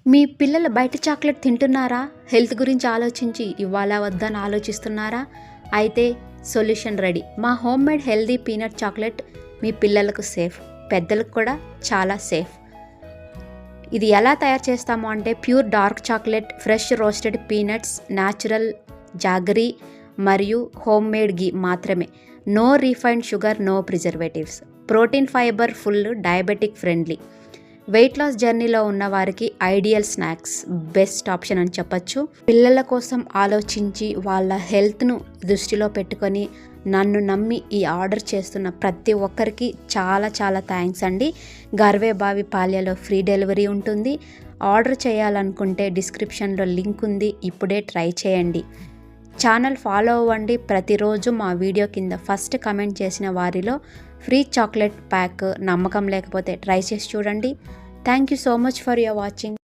మీ పిల్లలు బయట చాక్లెట్ తింటున్నారా? హెల్త్ గురించి ఆలోచించి ఇవ్వాలా వద్దా అని ఆలోచిస్తున్నారా? అయితే సొల్యూషన్ రెడీ. మా home made healthy peanut chocolate మీ పిల్లలకు సేఫ్, పెద్దలకు కూడా చాలా సేఫ్. ఇది ఎలా తయారు చేస్తాము అంటే pure dark chocolate, fresh roasted peanuts, natural jaggery మరియు హోమ్ మేడ్ గీ మాత్రమే. No refined sugar, no preservatives. Protein, fibre full, diabetic friendly. Weight loss జర్నీలో ఉన్న వారికి ఐడియల్ స్నాక్స్, బెస్ట్ ఆప్షన్ అని చెప్పచ్చు. పిల్లల కోసం ఆలోచించి వాళ్ళ హెల్త్ను దృష్టిలో పెట్టుకొని నన్ను నమ్మి ఈ ఆర్డర్ చేస్తున్న ప్రతి ఒక్కరికి చాలా చాలా థ్యాంక్స్ అండి. గర్వేబావి పాల్యలో ఫ్రీ డెలివరీ ఉంటుంది. ఆర్డర్ చేయాలనుకుంటే డిస్క్రిప్షన్లో లింక్ ఉంది, ఇప్పుడే ట్రై చేయండి. ఛానల్ ఫాలో అవ్వండి. ప్రతిరోజు మా వీడియో కింద ఫస్ట్ కమెంట్ చేసిన వారిలో ఫ్రీ చాక్లెట్ ప్యాక్. నమ్మకం లేకపోతే ట్రై చేసి చూడండి. Thank you so much for your watching.